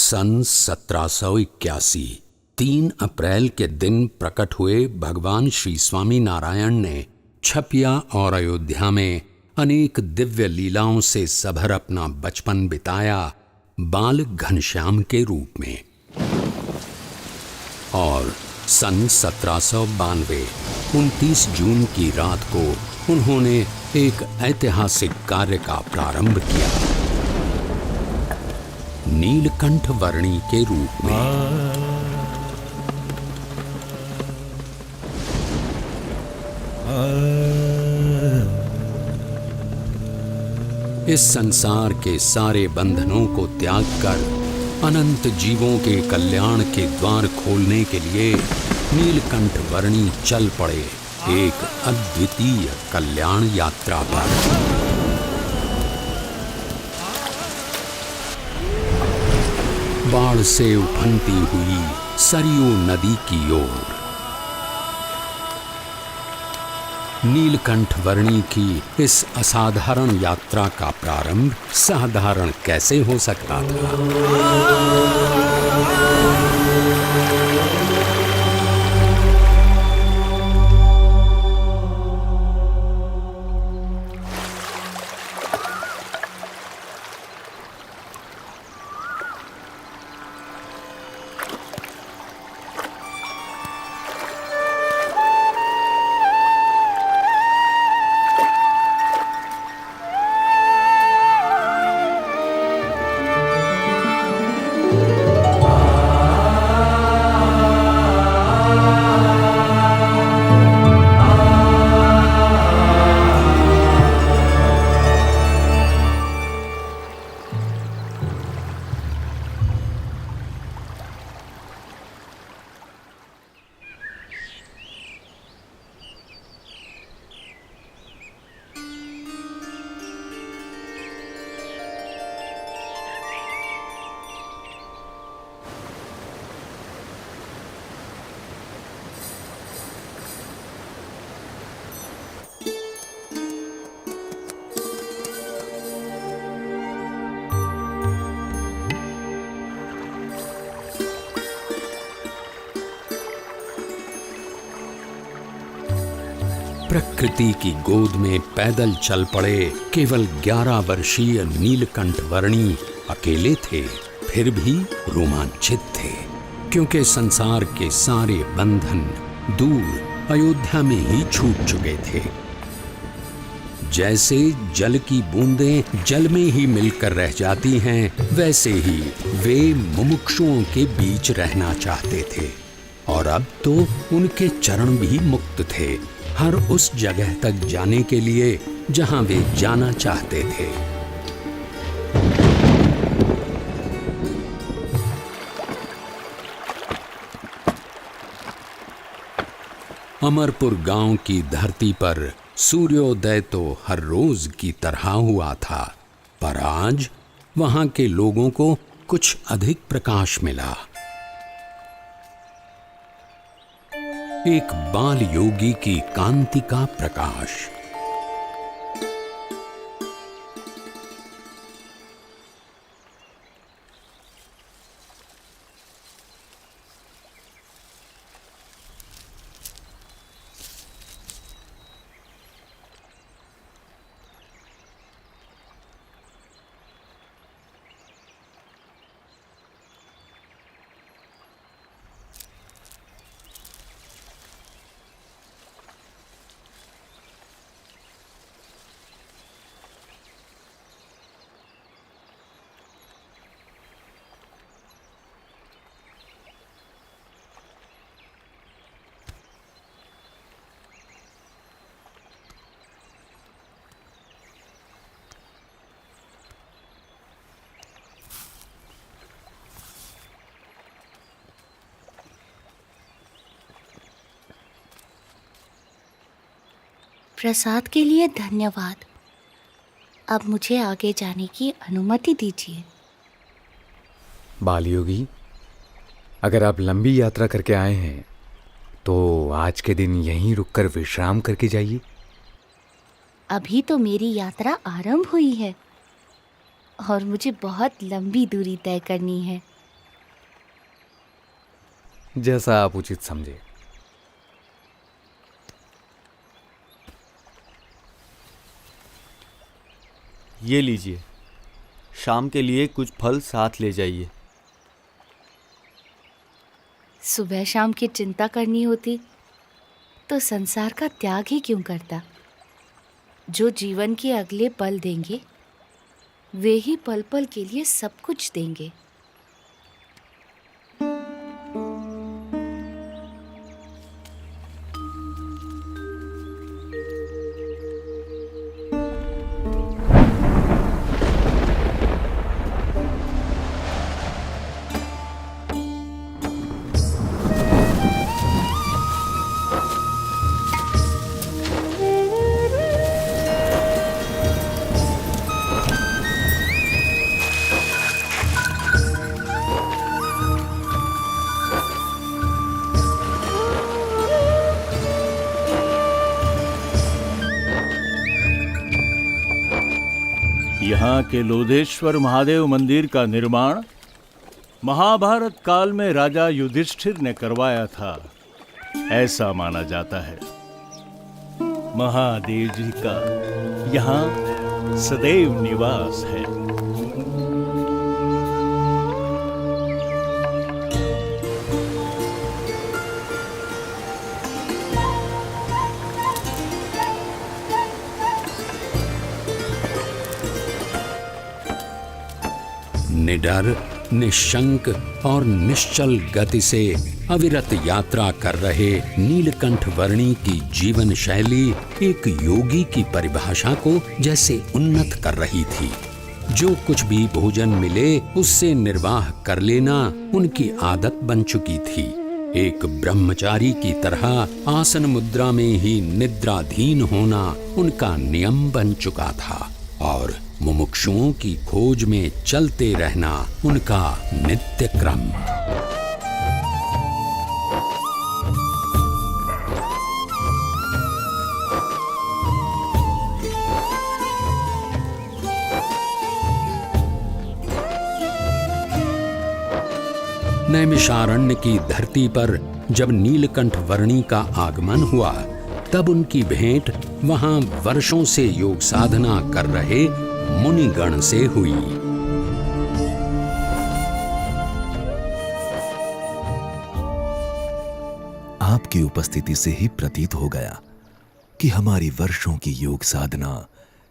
सन 1781 3 अप्रैल के दिन प्रकट हुए भगवान श्री स्वामी नारायण ने छपिया और अयोध्या में अनेक दिव्य लीलाओं से सभर अपना बचपन बिताया बाल घनश्याम के रूप में। और सन 1792 29 जून की रात को उन्होंने एक ऐतिहासिक कार्य का प्रारंभ किया, नीलकंठ वर्णी के रूप में। इस संसार के सारे बंधनों को त्याग कर अनंत जीवों के कल्याण के द्वार खोलने के लिए नीलकंठ वर्णी चल पड़े एक अद्वितीय कल्याण यात्रा पर। बाढ़ से उफनती हुई सरयू नदी की ओर नीलकंठ वर्णी की इस असाधारण यात्रा का प्रारंभ साधारण कैसे हो सकता था। प्रकृति की गोद में पैदल चल पड़े केवल 11 वर्षीय नीलकंठ वर्णी अकेले थे, फिर भी रोमांचित थे, क्योंकि संसार के सारे बंधन दूर अयोध्या में ही छूट चुके थे। जैसे जल की बूंदें जल में ही मिलकर रह जाती हैं, वैसे ही वे मुमुक्षुओं के बीच रहना चाहते थे। और अब तो उनके चरण भी मुक्त थे हर उस जगह तक जाने के लिए जहां वे जाना चाहते थे। अमरपुर गांव की धरती पर सूर्योदय तो हर रोज की तरह हुआ था, पर आज वहां के लोगों को कुछ अधिक प्रकाश मिला। एक बाल योगी की कांति का प्रकाश। प्रसाद के लिए धन्यवाद। अब मुझे आगे जाने की अनुमति दीजिए। बालयोगी, अगर आप लंबी यात्रा करके आए हैं तो आज के दिन यहीं रुककर विश्राम करके जाइए। अभी तो मेरी यात्रा आरंभ हुई है और मुझे बहुत लंबी दूरी तय करनी है। जैसा आप उचित समझे। ये लीजिए, शाम के लिए कुछ फल साथ ले जाइए। सुबह शाम की चिंता करनी होती तो संसार का त्याग ही क्यों करता। जो जीवन के अगले पल देंगे वे ही पल पल के लिए सब कुछ देंगे। यहाँ के लोधेश्वर महादेव मंदिर का निर्माण महाभारत काल में राजा युधिष्ठिर ने करवाया था, ऐसा माना जाता है। महादेव जी का यहाँ सदैव निवास है। निडर, निशंक और निश्चल गति से अविरत यात्रा कर रहे नीलकंठ वर्णी की जीवन शैली एक योगी की परिभाषा को जैसे उन्नत कर रही थी। जो कुछ भी भोजन मिले उससे निर्वाह कर लेना उनकी आदत बन चुकी थी। एक ब्रह्मचारी की तरह आसन मुद्रा में ही निद्राधीन होना उनका नियम बन चुका था और मुमुक्षुओं की खोज में चलते रहना उनका नित्य क्रम। नैमिषारण्य की धरती पर जब नीलकंठ वर्णी का आगमन हुआ तब उनकी भेंट वहां वर्षों से योग साधना कर रहे मुनिगण से हुई। आपकी उपस्थिति से ही प्रतीत हो गया कि हमारी वर्षों की योग साधना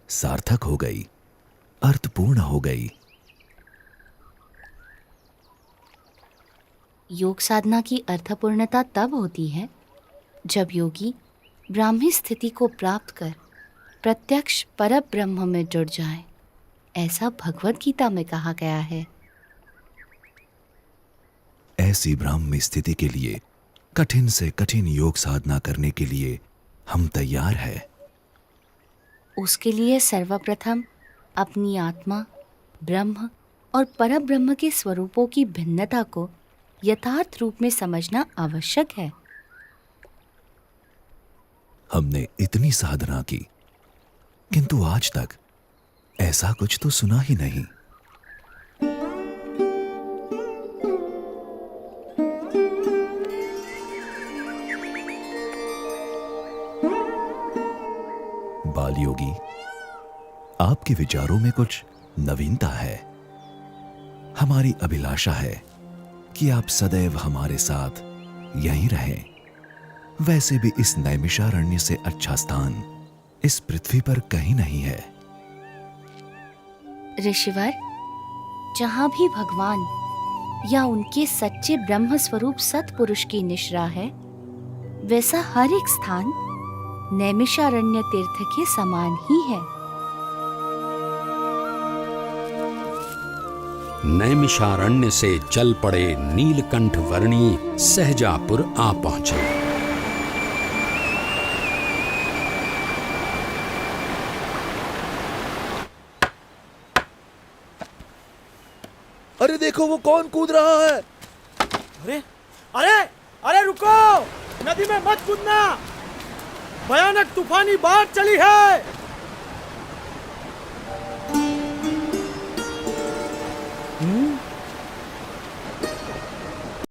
सार्थक हो गई, अर्थपूर्ण हो गई। योग साधना की अर्थपूर्णता तब होती है जब योगी ब्राह्मी स्थिति को प्राप्त कर प्रत्यक्ष परब्रह्म में जुड़ जाए, ऐसा भगवद गीता में कहा गया है। ऐसी ब्राह्मी स्थिति के लिए कठिन से कठिन योग साधना करने के लिए हम तैयार हैं। उसके लिए सर्वप्रथम अपनी आत्मा, ब्रह्म और परब्रह्म के स्वरूपों की भिन्नता को यथार्थ रूप में समझना आवश्यक है। हमने इतनी साधना की किंतु आज तक ऐसा कुछ तो सुना ही नहीं। बाल योगी, आपके विचारों में कुछ नवीनता है। हमारी अभिलाषा है कि आप सदैव हमारे साथ यहीं रहें। वैसे भी इस नैमिषारण्य से अच्छा स्थान इस पृथ्वी पर कहीं नहीं है। ऋषिवर, जहां भी भगवान या उनके सच्चे ब्रह्म स्वरूप सत्पुरुष की निश्रा है, वैसा हर एक स्थान नैमिषारण्य तीर्थ के समान ही है। नैमिषारण्य से चल पड़े नीलकंठ वर्णी सहजापुर आ पहुंचे। अरे देखो वो कौन कूद रहा है। अरे अरे अरे रुको, नदी में मत कूदना, भयानक तूफानी बाढ़ चली है।